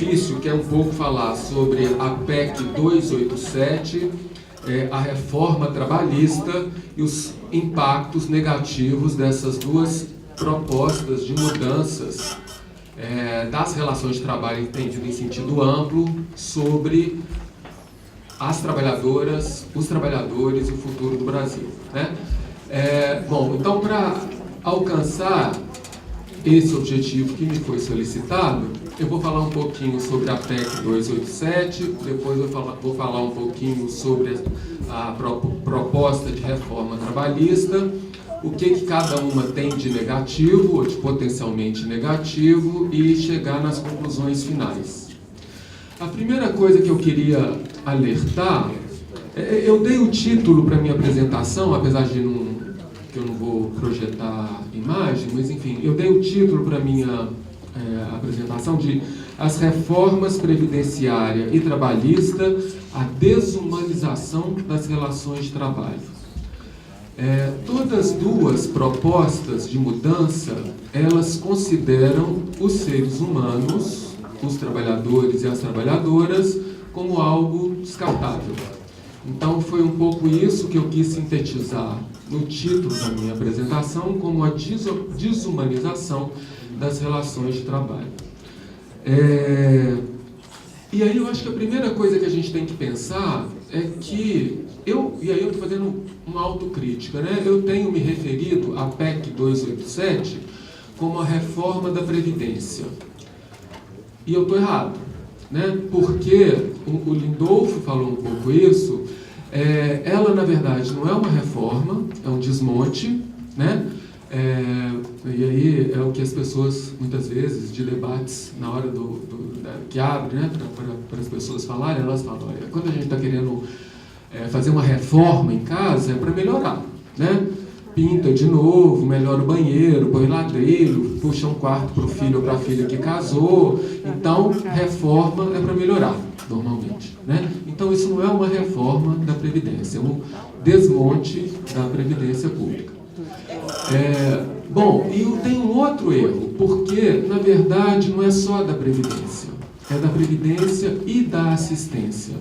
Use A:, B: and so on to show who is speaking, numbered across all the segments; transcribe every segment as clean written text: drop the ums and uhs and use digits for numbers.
A: benefício, que é um pouco falar sobre a PEC 287, a reforma trabalhista e os impactos negativos dessas duas propostas de mudanças das relações de trabalho entendido em sentido amplo sobre as trabalhadoras, os trabalhadores e o futuro do Brasil, né? Bom, então, para alcançar esse objetivo que me foi solicitado, eu vou falar um pouquinho sobre a PEC 287, depois eu vou falar um pouquinho sobre a proposta de reforma trabalhista, o que cada uma tem de negativo ou de potencialmente negativo e chegar nas conclusões finais. A primeira coisa que eu queria alertar, eu dei o título para minha apresentação, apesar de que eu não vou projetar imagem, mas enfim, eu dei o título para minha apresentação de As Reformas Previdenciária e Trabalhista, a Desumanização das Relações de Trabalho. Todas duas propostas de mudança, elas consideram os seres humanos, os trabalhadores e as trabalhadoras, como algo descartável. Então, foi um pouco isso que eu quis sintetizar no título da minha apresentação, como a desumanização das relações de trabalho. E aí eu acho que a primeira coisa que a gente tem que pensar é que e aí eu estou fazendo uma autocrítica, né? Eu tenho me referido à PEC 287 como a reforma da Previdência. E eu estou errado, né? Porque o Lindolfo falou um pouco isso, ela na verdade não é uma reforma, é um desmonte, né? E aí é o que as pessoas, muitas vezes, de debates, na hora que abre, né, para as pessoas falarem, elas falam, olha, quando a gente está querendo fazer uma reforma em casa, é para melhorar, né? Pinta de novo, melhora o banheiro, põe ladrilho, puxa um quarto para o filho ou para a filha que casou. Então, reforma é para melhorar, normalmente, né? Então, isso não é uma reforma da Previdência, é um desmonte da Previdência Pública. Bom, e tem um outro erro, porque, na verdade, não é só da Previdência, é da Previdência e da assistência.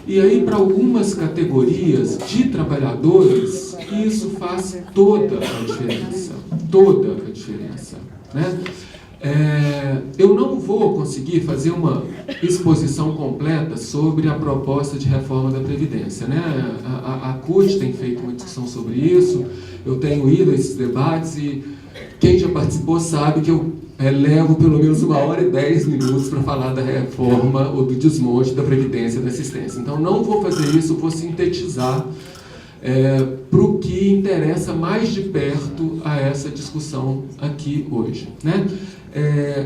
A: E aí, para algumas categorias de trabalhadores, isso faz toda a diferença, né? Eu não vou conseguir fazer uma exposição completa sobre a proposta de reforma da Previdência, né? A CUT tem feito uma discussão sobre isso, eu tenho ido a esses debates e quem já participou sabe que eu levo pelo menos 1h10 para falar da reforma ou do desmonte da Previdência e da assistência. Então, não vou fazer isso, vou sintetizar para o que interessa mais de perto a essa discussão aqui hoje, né?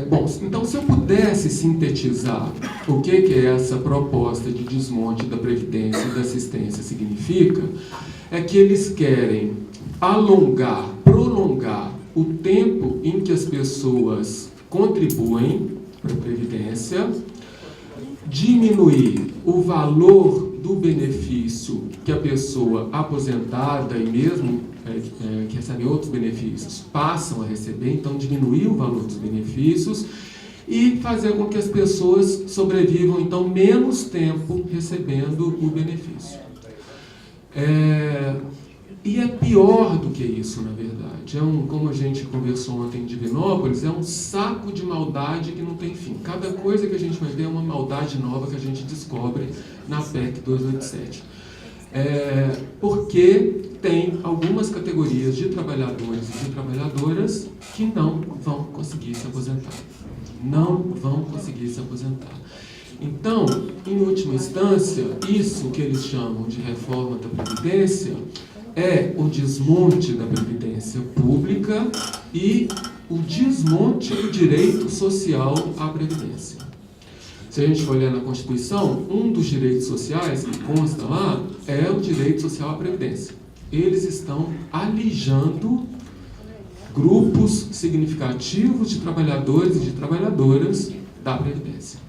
A: Bom, então, se eu pudesse sintetizar o que essa proposta de desmonte da Previdência e da assistência significa, é que eles querem prolongar o tempo em que as pessoas contribuem para a Previdência, diminuir o valor do benefício que a pessoa aposentada e mesmo que recebe outros benefícios passam a receber, então diminuir o valor dos benefícios e fazer com que as pessoas sobrevivam, então, menos tempo recebendo o benefício. E é pior do que isso, na verdade. Como a gente conversou ontem em Divinópolis, é um saco de maldade que não tem fim. Cada coisa que a gente vai ver é uma maldade nova que a gente descobre na PEC 287. Porque tem algumas categorias de trabalhadores e de trabalhadoras que não vão conseguir se aposentar. Não vão conseguir se aposentar. Então, em última instância, isso que eles chamam de reforma da Previdência é o desmonte da Previdência Pública e o desmonte do direito social à Previdência. Se a gente for olhar na Constituição, um dos direitos sociais que consta lá é o direito social à Previdência. Eles estão alijando grupos significativos de trabalhadores e de trabalhadoras da Previdência.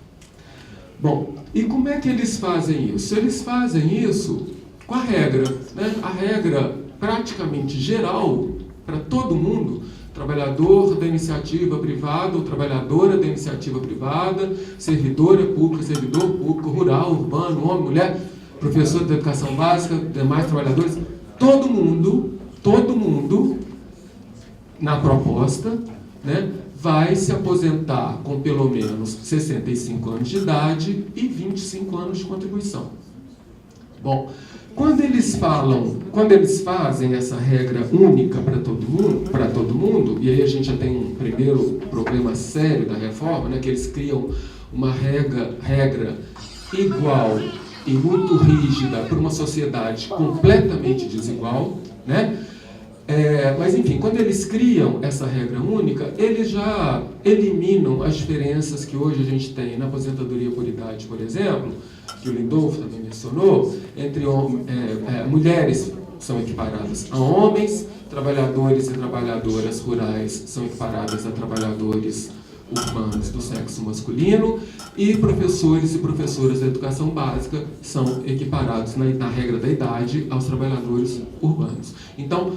A: Bom, e como é que eles fazem isso? Eles fazem isso com a regra, né? A regra praticamente geral para todo mundo trabalhador da iniciativa privada ou trabalhadora da iniciativa privada, servidora pública, servidor público, rural, urbano, homem, mulher, professor da educação básica, demais trabalhadores, todo mundo, na proposta, né, vai se aposentar com pelo menos 65 anos de idade e 25 anos de contribuição. Bom, quando eles fazem essa regra única para todo mundo, e aí a gente já tem um primeiro problema sério da reforma, né, que eles criam uma regra igual e muito rígida para uma sociedade completamente desigual, né? Mas, enfim, quando eles criam essa regra única, eles já eliminam as diferenças que hoje a gente tem na aposentadoria por idade, por exemplo, que o Lindolfo também mencionou, entre mulheres são equiparadas a homens, trabalhadores e trabalhadoras rurais são equiparadas a trabalhadores urbanos do sexo masculino, e professores e professoras da educação básica são equiparados na regra da idade aos trabalhadores urbanos. Então,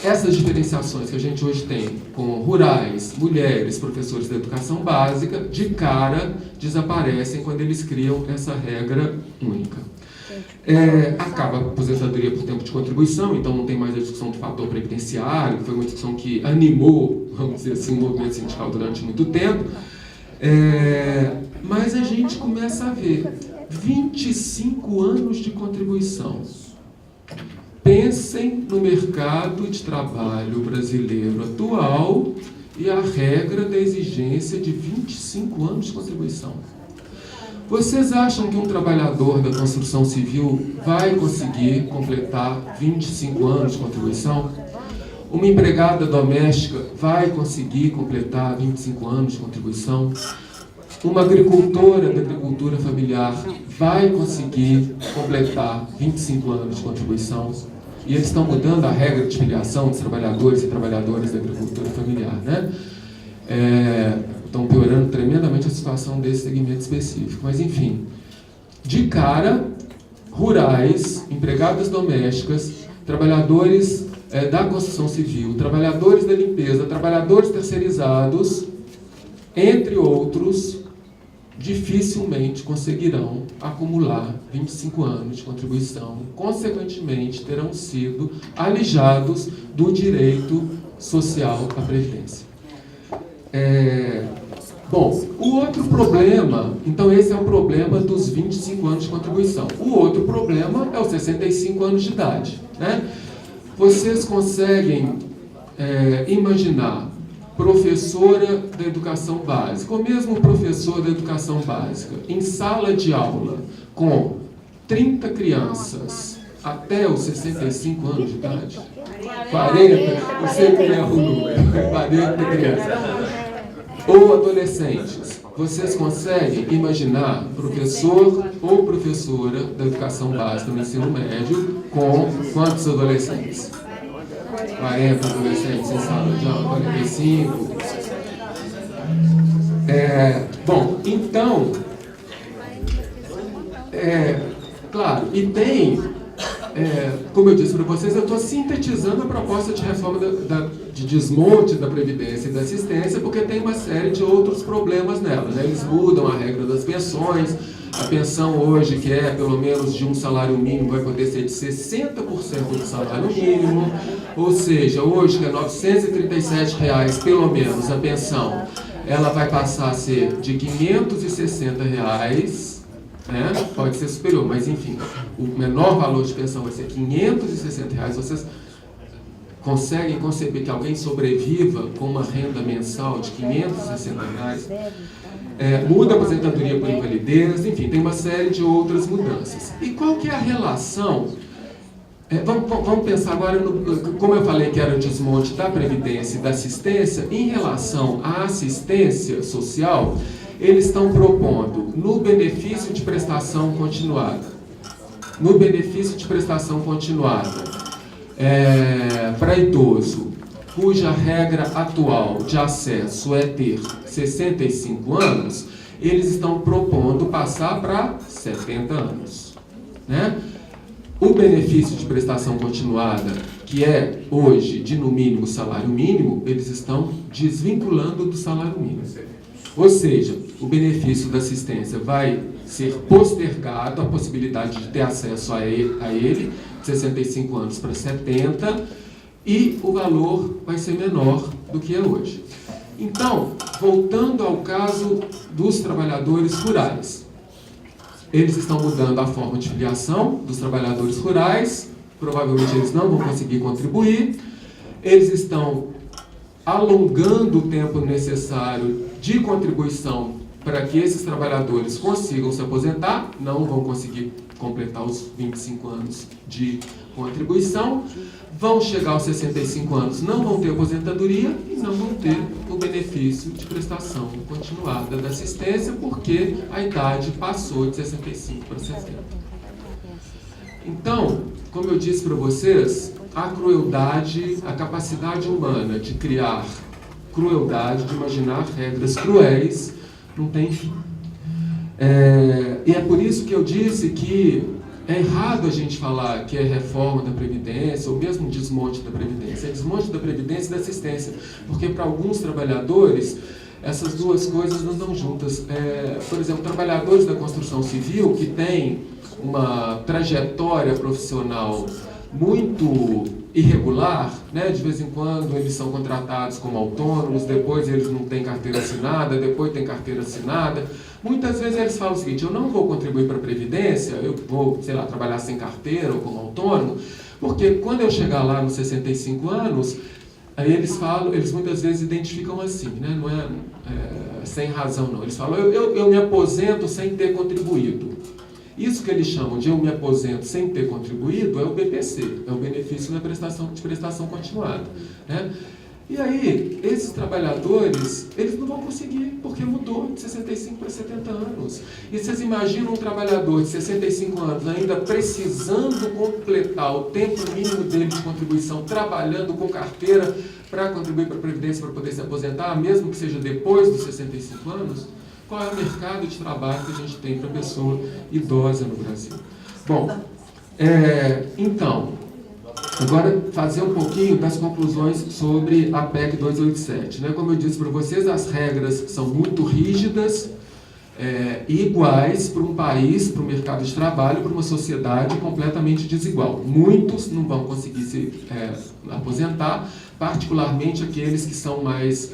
A: essas diferenciações que a gente hoje tem com rurais, mulheres, professores da educação básica, de cara desaparecem quando eles criam essa regra única. Acaba a aposentadoria por tempo de contribuição, então não tem mais a discussão do fator previdenciário, que foi uma discussão que animou, vamos dizer assim, o movimento sindical durante muito tempo. Mas a gente começa a ver 25 anos de contribuição. Pensem no mercado de trabalho brasileiro atual e a regra da exigência de 25 anos de contribuição. Vocês acham que um trabalhador da construção civil vai conseguir completar 25 anos de contribuição? Uma empregada doméstica vai conseguir completar 25 anos de contribuição? Uma agricultora da agricultura familiar vai conseguir completar 25 anos de contribuição? E eles estão mudando a regra de filiação dos trabalhadores e trabalhadoras da agricultura familiar, né? Estão piorando tremendamente a situação desse segmento específico. Mas, enfim, de cara, rurais, empregadas domésticas, trabalhadores da construção civil, trabalhadores da limpeza, trabalhadores terceirizados, entre outros, dificilmente conseguirão acumular 25 anos de contribuição. Consequentemente, terão sido alijados do direito social à previdência. Bom, o outro problema, então esse é o problema dos 25 anos de contribuição. O outro problema é os 65 anos de idade, né? Vocês conseguem imaginar professora da educação básica, ou mesmo professor da educação básica, em sala de aula, com 30 crianças até os 65 anos de idade? 40, não sei como é o número, 40 crianças. Ou adolescentes. Vocês conseguem imaginar professor ou professora da educação básica no ensino médio com quantos adolescentes? 40 adolescentes em sala de aula, 45. Bom, então, claro, e tem, como eu disse para vocês, eu estou sintetizando a proposta de reforma de desmonte da Previdência e da assistência, porque tem uma série de outros problemas nela, né? Eles mudam a regra das pensões. A pensão hoje, que é pelo menos de um salário mínimo, vai poder ser de 60% do salário mínimo. Ou seja, hoje que é R$ 937 pelo menos a pensão, ela vai passar a ser de R$ 560, né? Pode ser superior, mas enfim, o menor valor de pensão vai ser R$ 560. Vocês conseguem conceber que alguém sobreviva com uma renda mensal de R$ 560? Muda a aposentadoria por invalidez, enfim, tem uma série de outras mudanças. E qual que é a relação? Vamos pensar agora, como eu falei que era o desmonte da Previdência e da assistência, em relação à assistência social, eles estão propondo no benefício de prestação continuada. No benefício de prestação continuada, para idoso, cuja regra atual de acesso é ter 65 anos, eles estão propondo passar para 70 anos. Né? O benefício de prestação continuada, que é hoje de no mínimo salário mínimo, eles estão desvinculando do salário mínimo. Ou seja, o benefício da assistência vai ser postergado, a possibilidade de ter acesso a ele de 65 anos para 70, e o valor vai ser menor do que é hoje. Então, voltando ao caso dos trabalhadores rurais, eles estão mudando a forma de filiação dos trabalhadores rurais, provavelmente eles não vão conseguir contribuir, eles estão alongando o tempo necessário de contribuição para que esses trabalhadores consigam se aposentar, não vão conseguir completar os 25 anos de contribuição, vão chegar aos 65 anos, não vão ter aposentadoria e não vão ter o benefício de prestação continuada da assistência, porque a idade passou de 65 para 70. Então, como eu disse para vocês, a crueldade, a capacidade humana de criar crueldade, de imaginar regras cruéis, não tem fim. E é por isso que eu disse que é errado a gente falar que é reforma da Previdência ou mesmo desmonte da Previdência. É desmonte da Previdência e da assistência, porque para alguns trabalhadores essas duas coisas não andam juntas. Por exemplo, trabalhadores da construção civil que têm uma trajetória profissional muito irregular, né? De vez em quando eles são contratados como autônomos, depois eles não têm carteira assinada, depois tem carteira assinada. Muitas vezes eles falam o seguinte: eu não vou contribuir para a Previdência, eu vou, sei lá, trabalhar sem carteira ou como autônomo, porque quando eu chegar lá nos 65 anos, aí eles muitas vezes identificam assim, né? Não é sem razão não, eles falam, eu me aposento sem ter contribuído. Isso que eles chamam de eu me aposento sem ter contribuído é o BPC, é o benefício de prestação continuada, né? E aí, esses trabalhadores, eles não vão conseguir, porque mudou de 65 para 70 anos. E vocês imaginam um trabalhador de 65 anos ainda precisando completar o tempo mínimo dele de contribuição, trabalhando com carteira para contribuir para a Previdência, para poder se aposentar, mesmo que seja depois dos 65 anos? Qual é o mercado de trabalho que a gente tem para pessoa idosa no Brasil? Bom, então, agora fazer um pouquinho das conclusões sobre a PEC 287. Né? Como eu disse para vocês, as regras são muito rígidas e iguais para um país, para o mercado de trabalho, para uma sociedade completamente desigual. Muitos não vão conseguir se aposentar, particularmente aqueles que são mais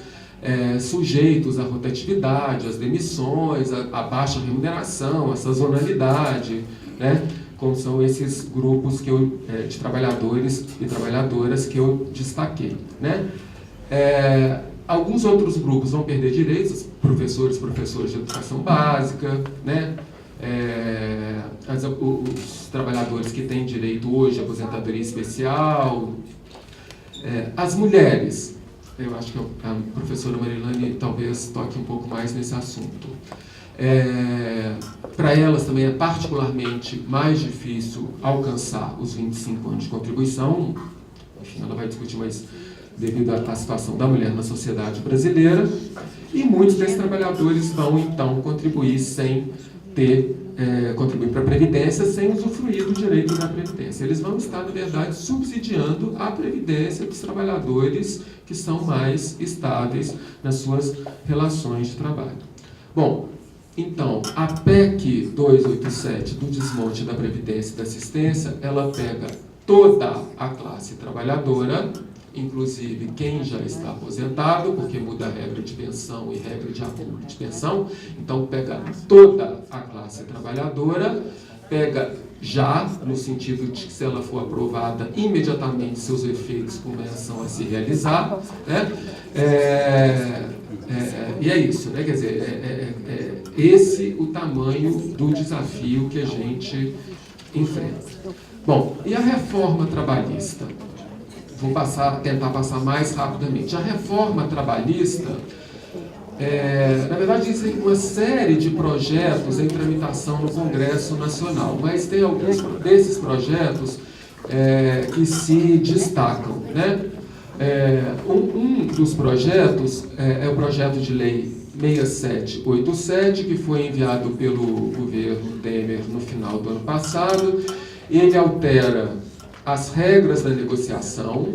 A: sujeitos à rotatividade, às demissões, à baixa remuneração, à sazonalidade, né? Como são esses grupos de trabalhadores e trabalhadoras que eu destaquei, né? Alguns outros grupos vão perder direitos, professores de educação básica, né? Os trabalhadores que têm direito hoje à aposentadoria especial, as mulheres. Eu acho que a professora Marilane talvez toque um pouco mais nesse assunto. Para elas também é particularmente mais difícil alcançar os 25 anos de contribuição. Enfim, ela vai discutir mais devido à situação da mulher na sociedade brasileira. E muitos desses trabalhadores vão, então, contribuir contribuir para a Previdência sem usufruir do direito da Previdência. Eles vão estar, na verdade, subsidiando a Previdência dos trabalhadores que são mais estáveis nas suas relações de trabalho. Bom, então, a PEC 287 do desmonte da Previdência e da Assistência, ela pega toda a classe trabalhadora, inclusive quem já está aposentado, porque muda a regra de pensão e regra de acúmulo de pensão. Então, pega toda a classe trabalhadora, pega já, no sentido de que se ela for aprovada, imediatamente seus efeitos começam a se realizar, né? E é isso, né? Quer dizer, esse o tamanho do desafio que a gente enfrenta. Bom, e a reforma trabalhista? Vou tentar passar mais rapidamente. A reforma trabalhista, na verdade, existem uma série de projetos em tramitação no Congresso Nacional, mas tem alguns desses projetos que se destacam, né? Um dos projetos é o projeto de lei 6787, que foi enviado pelo governo Temer no final do ano passado. Ele altera as regras da negociação,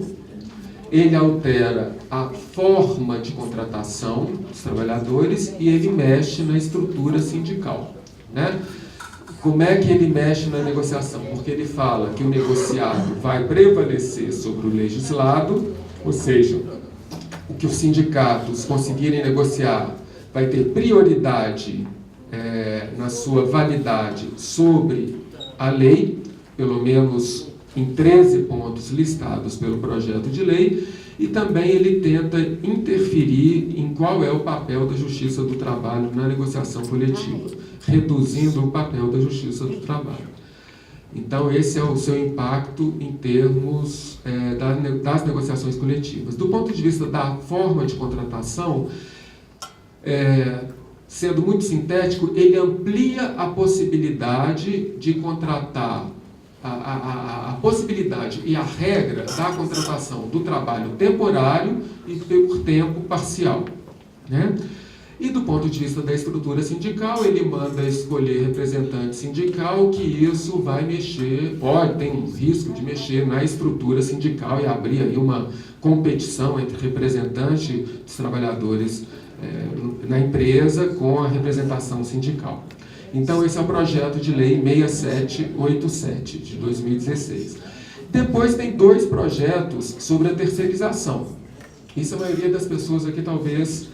A: ele altera a forma de contratação dos trabalhadores e ele mexe na estrutura sindical, né? Como é que ele mexe na negociação? Porque ele fala que o negociado vai prevalecer sobre o legislado, ou seja, o que os sindicatos conseguirem negociar vai ter prioridade na sua validade sobre a lei, pelo menos em 13 pontos listados pelo projeto de lei, e também ele tenta interferir em qual é o papel da Justiça do Trabalho na negociação coletiva, reduzindo o papel da Justiça do Trabalho. Então, esse é o seu impacto em termos das negociações coletivas. Do ponto de vista da forma de contratação, sendo muito sintético, ele amplia a possibilidade de contratar, a possibilidade e a regra da contratação do trabalho temporário e por tempo parcial, né? E do ponto de vista da estrutura sindical, ele manda escolher representante sindical, que isso vai mexer, tem um risco de mexer na estrutura sindical e abrir aí uma competição entre representante dos trabalhadores na empresa com a representação sindical. Então, esse é o projeto de lei 6787, de 2016. Depois tem 2 projetos sobre a terceirização. Isso a maioria das pessoas aqui talvez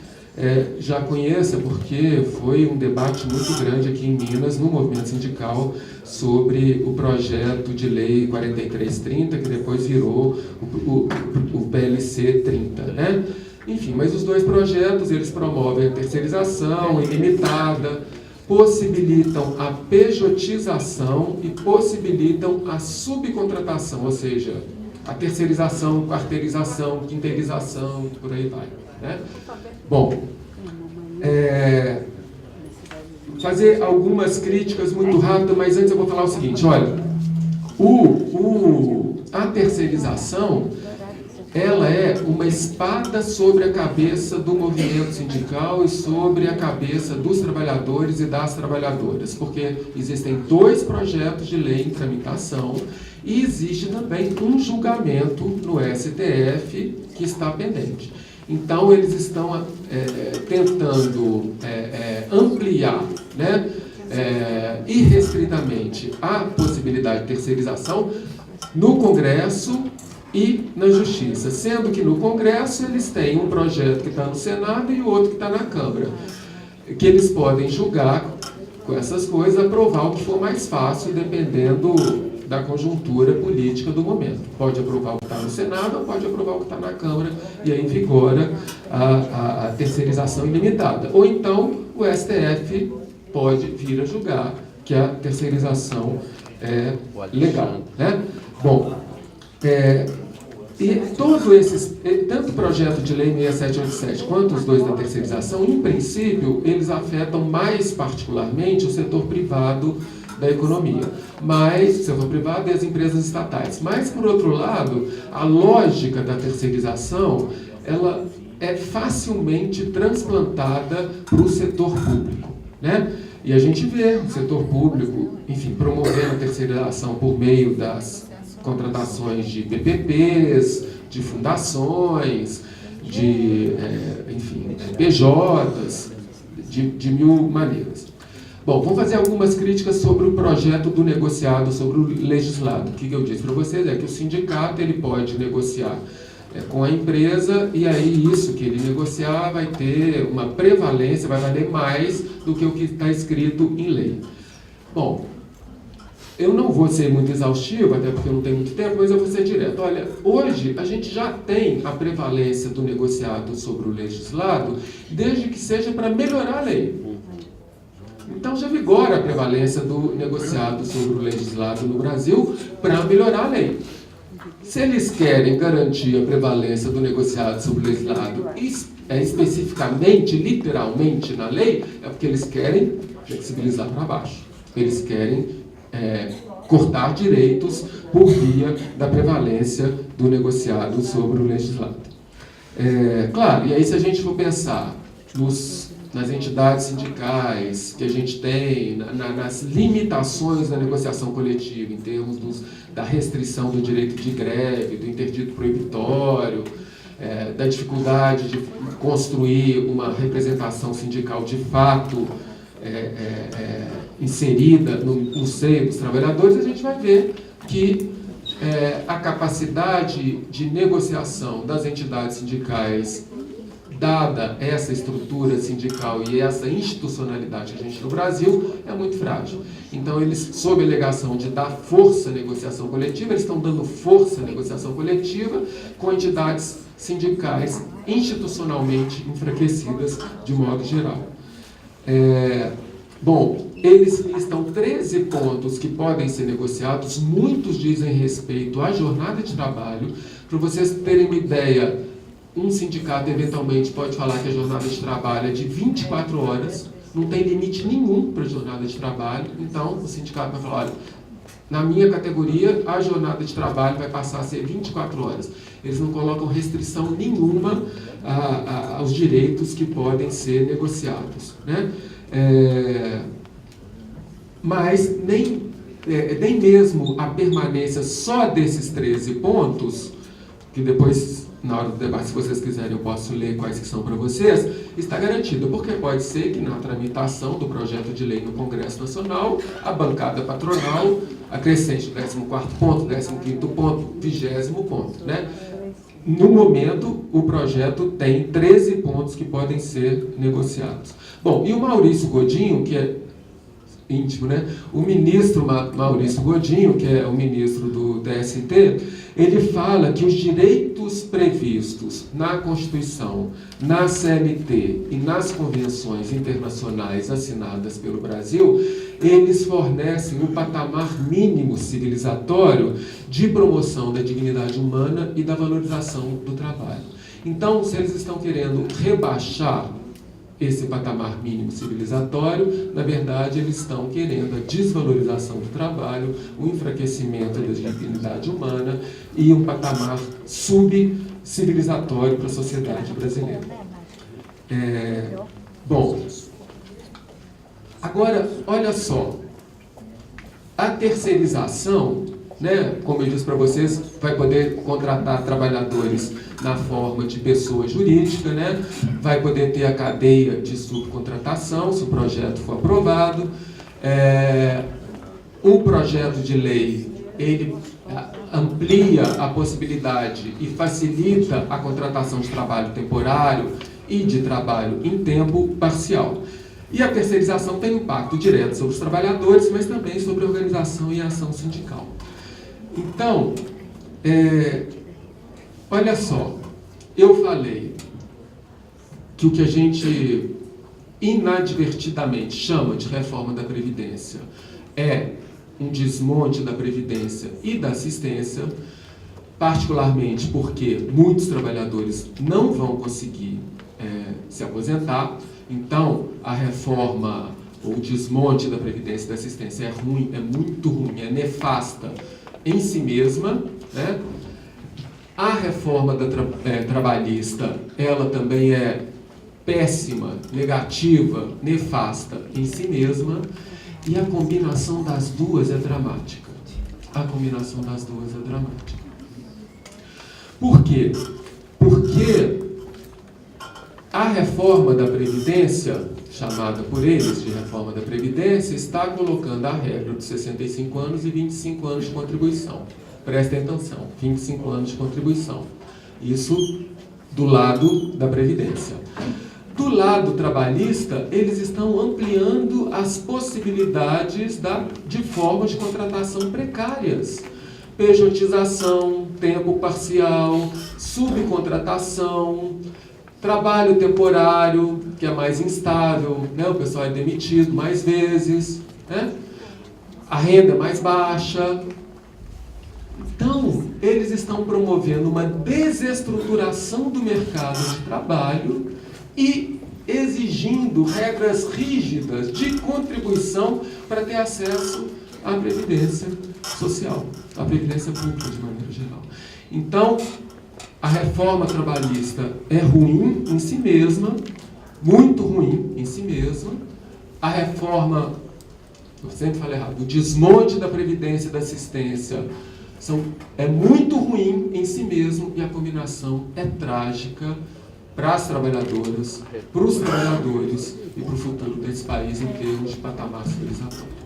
A: já conheça, porque foi um debate muito grande aqui em Minas, no movimento sindical, sobre o projeto de lei 4330, que depois virou o PLC 30, né? Enfim, mas os 2 projetos, eles promovem a terceirização ilimitada, possibilitam a pejotização e possibilitam a subcontratação, ou seja, a terceirização, quarteirização, quinteirização, por aí vai, né? Bom, fazer algumas críticas muito rápido, mas antes eu vou falar o seguinte, olha, a terceirização, ela é uma espada sobre a cabeça do movimento sindical e sobre a cabeça dos trabalhadores e das trabalhadoras, porque existem 2 projetos de lei em tramitação e existe também um julgamento no STF que está pendente. Então, eles estão tentando ampliar, né, irrestritamente a possibilidade de terceirização no Congresso e na Justiça, sendo que no Congresso eles têm um projeto que está no Senado e o outro que está na Câmara, que eles podem julgar com essas coisas, aprovar o que for mais fácil, dependendo da conjuntura política do momento. Pode aprovar o que está no Senado ou pode aprovar o que está na Câmara, e aí vigora a terceirização ilimitada. Ou então o STF pode vir a julgar que a terceirização é legal, né? Bom, e todos esses, tanto o projeto de lei 6787 quanto os 2 da terceirização, em princípio, eles afetam mais particularmente o setor privado da economia, mas o setor privado e as empresas estatais. Mas, por outro lado, a lógica da terceirização, ela é facilmente transplantada para o setor público, né? E a gente vê o setor público, enfim, promovendo a terceirização por meio das contratações de PPPs, de fundações, de, PJs, de mil maneiras. Bom, vou fazer algumas críticas sobre o projeto do negociado sobre o legislado. O que eu disse para vocês é que o sindicato ele pode negociar com a empresa, e aí isso que ele negociar vai ter uma prevalência, vai valer mais do que o que está escrito em lei. Bom, eu não vou ser muito exaustivo, até porque eu não tenho muito tempo, mas eu vou ser direto. Olha, hoje a gente já tem a prevalência do negociado sobre o legislado, desde que seja para melhorar a lei. Então já vigora a prevalência do negociado sobre o legislado no Brasil para melhorar a lei. Se eles querem garantir a prevalência do negociado sobre o legislado especificamente, literalmente na lei, é porque eles querem flexibilizar para baixo. Eles querem cortar direitos por via da prevalência do negociado sobre o legislado. Claro, e aí se a gente for pensar nas entidades sindicais que a gente tem, nas limitações da negociação coletiva, em termos da restrição do direito de greve, do interdito proibitório, da dificuldade de construir uma representação sindical de fato inserida no seio dos trabalhadores, a gente vai ver que a capacidade de negociação das entidades sindicais, dada essa estrutura sindical e essa institucionalidade que a gente tem no Brasil, é muito frágil. Então, eles, sob a alegação de dar força à negociação coletiva, eles estão dando força à negociação coletiva com entidades sindicais institucionalmente enfraquecidas de modo geral. Bom, eles listam 13 pontos que podem ser negociados, muitos dizem respeito à jornada de trabalho. Para vocês terem uma ideia, um sindicato eventualmente pode falar que a jornada de trabalho é de 24 horas, não tem limite nenhum para a jornada de trabalho, então o sindicato vai falar, olha, na minha categoria a jornada de trabalho vai passar a ser 24 horas. Eles não colocam restrição nenhuma aos direitos que podem ser negociados, né? Mas nem mesmo a permanência só desses 13 pontos, que depois, na hora do debate, se vocês quiserem, eu posso ler quais que são para vocês, está garantida, porque pode ser que na tramitação do projeto de lei no Congresso Nacional, a bancada patronal acrescente o 14º ponto, 15º ponto, 20º ponto, né? No momento, o projeto tem 13 pontos que podem ser negociados. Bom, e o Maurício Godinho, que é íntimo, né? O ministro Maurício Godinho, que é o ministro do TST, ele fala que os direitos previstos na Constituição, na CLT e nas convenções internacionais assinadas pelo Brasil, eles fornecem um patamar mínimo civilizatório de promoção da dignidade humana e da valorização do trabalho. Então, se eles estão querendo rebaixar esse patamar mínimo civilizatório, na verdade, eles estão querendo a desvalorização do trabalho, o enfraquecimento da dignidade humana e um patamar subcivilizatório para a sociedade brasileira. Bom, agora, olha só, a terceirização, né, como eu disse para vocês, vai poder contratar trabalhadores na forma de pessoa jurídica, né? Vai poder ter a cadeia de subcontratação, se o projeto for aprovado. O projeto de lei, ele amplia a possibilidade e facilita a contratação de trabalho temporário e de trabalho em tempo parcial. E a terceirização tem impacto direto sobre os trabalhadores, mas também sobre a organização e a ação sindical. Então, olha só, eu falei que o que a gente inadvertidamente chama de reforma da Previdência é um desmonte da Previdência e da assistência, particularmente porque muitos trabalhadores não vão conseguir se aposentar. Então, a reforma, ou o desmonte da Previdência e da assistência é ruim, é muito ruim, é nefasta em si mesma, né? A reforma trabalhista, ela também é péssima, negativa, nefasta em si mesma, e a combinação das duas é dramática. A combinação das duas é dramática. Por quê? Porque a reforma da Previdência, chamada por eles de reforma da Previdência, está colocando a regra dos 65 anos e 25 anos de contribuição. Prestem atenção, 25 anos de contribuição. Isso do lado da Previdência. Do lado trabalhista, eles estão ampliando as possibilidades de formas de contratação precárias. Pejotização, tempo parcial, subcontratação, trabalho temporário, que é mais instável, né? O pessoal é demitido mais vezes, né? A renda é mais baixa. Então, eles estão promovendo uma desestruturação do mercado de trabalho e exigindo regras rígidas de contribuição para ter acesso à previdência social, à previdência pública de maneira geral. Então, a reforma trabalhista é ruim em si mesma, muito ruim em si mesma. A reforma, eu sempre falei errado, o desmonte da Previdência e da assistência é muito ruim em si mesmo, e a combinação é trágica para as trabalhadoras, para os trabalhadores e para o futuro desse país em termos de patamar civilizatório.